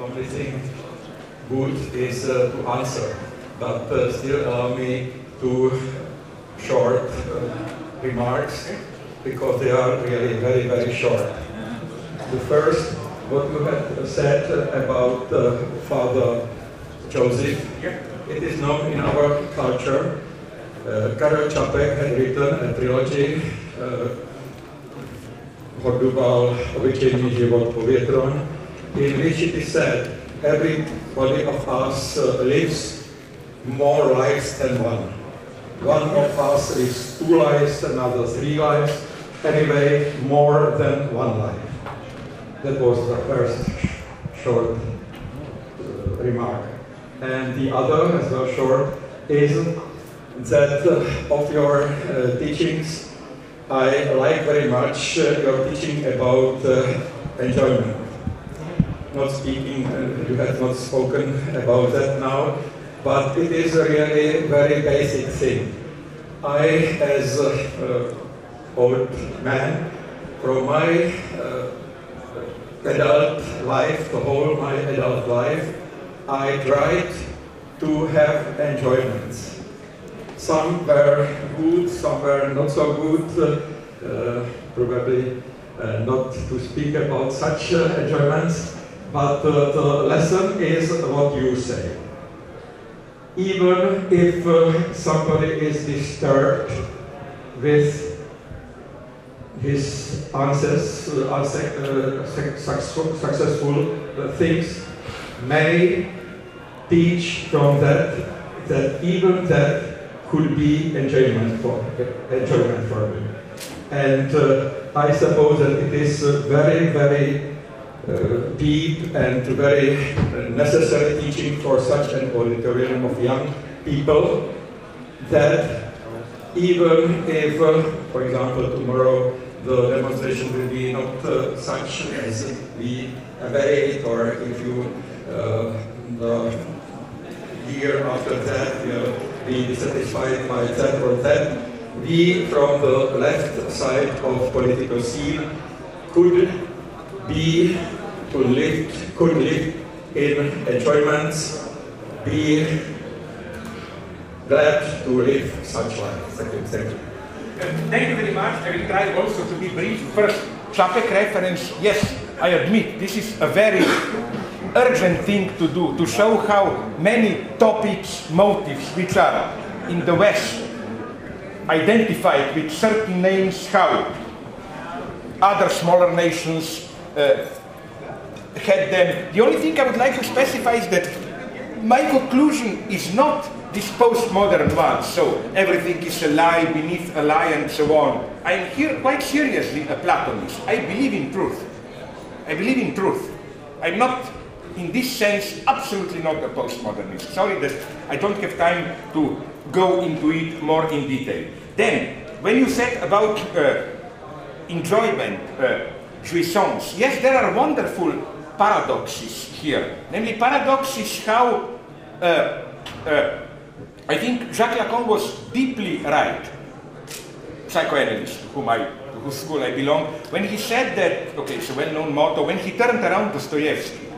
only thing good is to answer, but still allow me two short remarks, because they are really very, very short. The first, what you have said about Father Joseph, it is known in our culture. Karel Čapek had written a trilogy, Horduval, Obyčejný život, Povětron, in which it is said, everybody of us lives more lives than one. One of us lives 2 lives, another 3 lives, anyway, more than 1 life. That was the first short remark. And the other, as well short, is that of your teachings, I like very much your teaching about enjoyment. Not speaking, you have not spoken about that now, but it is a really very basic thing. I, as an old man, from my adult life, the whole my adult life, I tried to have enjoyments. Some were good, some were not so good, probably not to speak about such enjoyments, but the lesson is what you say. Even if somebody is disturbed with his successful things, may teach from that even that could be enjoyment for me. And I suppose that it is very, very deep and very necessary teaching for such an auditorium of young people, that even if, for example, tomorrow the demonstration will be not such as we await, or if you the year after that will be dissatisfied by that or that, we from the left side of political scene could live in enjoyments, be glad to live such life. Thank you. Thank you. Thank you very much. I will try also to be brief. First, Čapek reference, yes, I admit, this is a very urgent thing to do, to show how many topics, motives, which are in the West identified with certain names, how other smaller nations had them. The only thing I would like to specify is that my conclusion is not this postmodern one, so everything is a lie, beneath a lie, and so on. I am here quite seriously a Platonist. I believe in truth. I believe in truth. I'm not, in this sense, absolutely not a postmodernist. Sorry that I don't have time to go into it more in detail. Then, when you said about enjoyment, jouissance, yes, there are wonderful paradoxes here. Namely, paradoxes how I think Jacques Lacan was deeply right, psychoanalyst, to whose school I belong, when he said that, okay, it's a well-known motto, when he turned around Dostoevsky,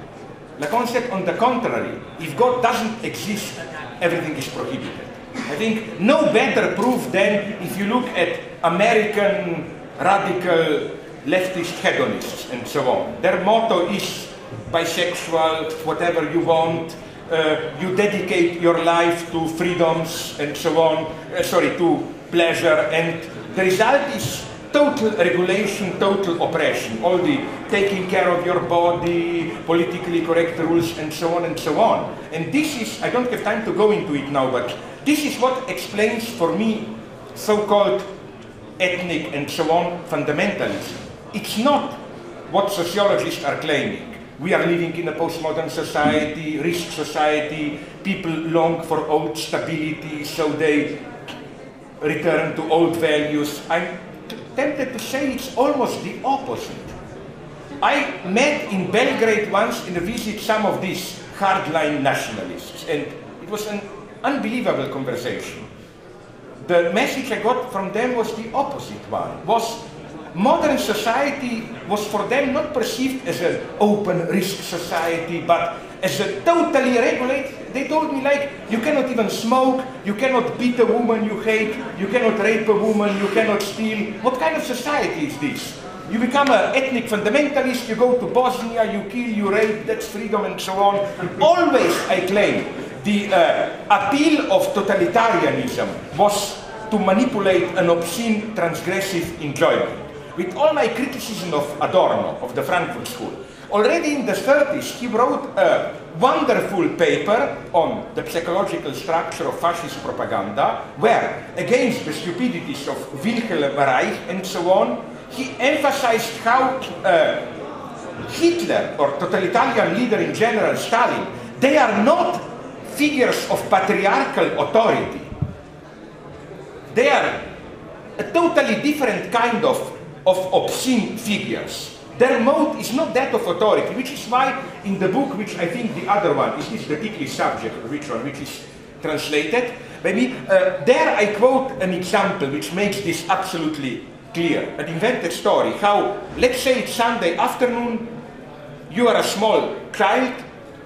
Lacan said, on the contrary, if God doesn't exist, everything is prohibited. I think no better proof than if you look at American radical leftist hedonists and so on. Their motto is bisexual, whatever you want, you dedicate your life to freedoms and so on, to pleasure, and the result is total regulation, total oppression, all the taking care of your body, politically correct rules, and so on and so on. And this is, I don't have time to go into it now, but this is what explains for me so-called ethnic and so on fundamentalism. It's not what sociologists are claiming. We are living in a postmodern society, risk society, people long for old stability, so they return to old values. I'm tempted to say it's almost the opposite. I met in Belgrade once in a visit some of these hardline nationalists, and it was an unbelievable conversation. The message I got from them was the opposite one, was modern society was for them not perceived as an open risk society, but as a totally regulated. They told me, like, you cannot even smoke, you cannot beat a woman you hate, you cannot rape a woman, you cannot steal. What kind of society is this? You become an ethnic fundamentalist, you go to Bosnia, you kill, you rape, that's freedom and so on. Always, I claim, the appeal of totalitarianism was to manipulate an obscene, transgressive enjoyment. With all my criticism of Adorno, of the Frankfurt School, already in the 30s, he wrote a wonderful paper on the psychological structure of fascist propaganda, where, against the stupidities of Wilhelm Reich and so on, he emphasized how Hitler, or totalitarian leader in general, Stalin, they are not figures of patriarchal authority. They are a totally different kind of obscene figures. Their mode is not that of authority, which is why in the book, which I think the other one, is the ticklish subject, which is translated, maybe, there I quote an example which makes this absolutely clear. An invented story, how, let's say it's Sunday afternoon, you are a small child,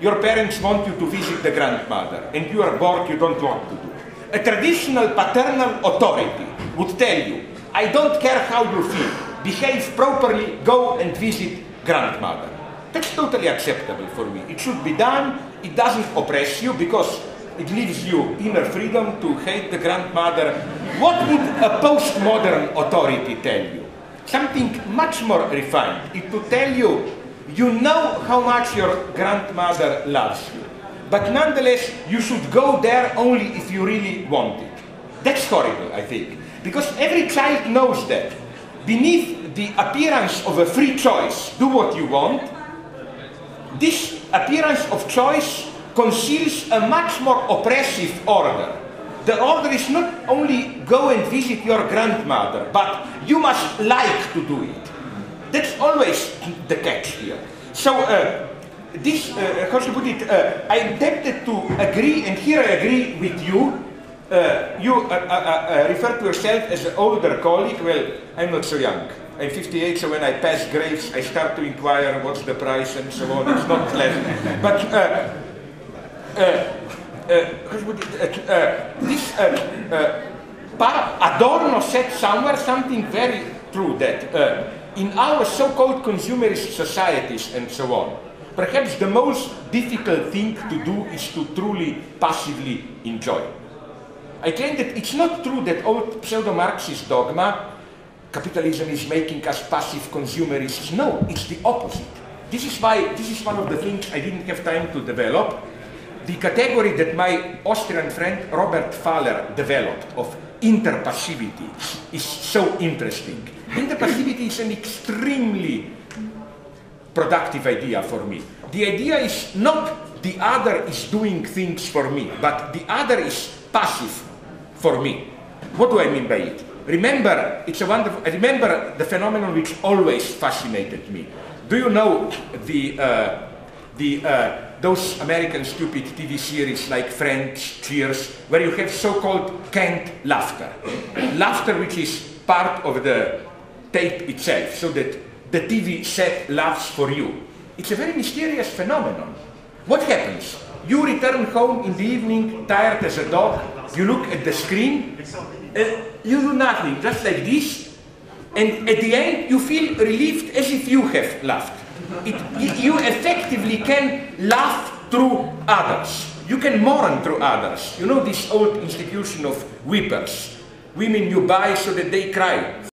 your parents want you to visit the grandmother, and you are bored, you don't want to do. A traditional paternal authority would tell you, I don't care how you feel, behave properly, go and visit grandmother. That's totally acceptable for me. It should be done, it doesn't oppress you, because it gives you inner freedom to hate the grandmother. What would a postmodern authority tell you? Something much more refined. It would tell you, you know how much your grandmother loves you, but nonetheless, you should go there only if you really want it. That's horrible, I think, because every child knows that. Beneath the appearance of a free choice, do what you want, this appearance of choice conceals a much more oppressive order. The order is not only go and visit your grandmother, but you must like to do it. That's always the catch here. So, how to put it, I'm tempted to agree, and here I agree with you. You refer to yourself as an older colleague. Well, I'm not so young. I'm 58, so when I pass graves, I start to inquire what's the price and so on. It's not less. But Adorno said somewhere something very true, that in our so-called consumerist societies and so on, perhaps the most difficult thing to do is to truly passively enjoy. I claim that it's not true that old pseudo-Marxist dogma, capitalism is making us passive consumerists. No, it's the opposite. This is one of the things I didn't have time to develop. The category that my Austrian friend Robert Fahler developed of interpassivity is so interesting. Interpassivity is an extremely productive idea for me. The idea is not the other is doing things for me, but the other is passive for me. What do I mean by it? Remember, I remember the phenomenon which always fascinated me. Do you know those American stupid TV series like Friends, Cheers, where you have so-called canned laughter? Laughter which is part of the tape itself, so that the TV set laughs for you. It's a very mysterious phenomenon. What happens? You return home in the evening, tired as a dog, you look at the screen, you do nothing, just like this, and at the end you feel relieved as if you have laughed. You effectively can laugh through others. You can mourn through others. You know this old institution of weepers. Women you buy so that they cry.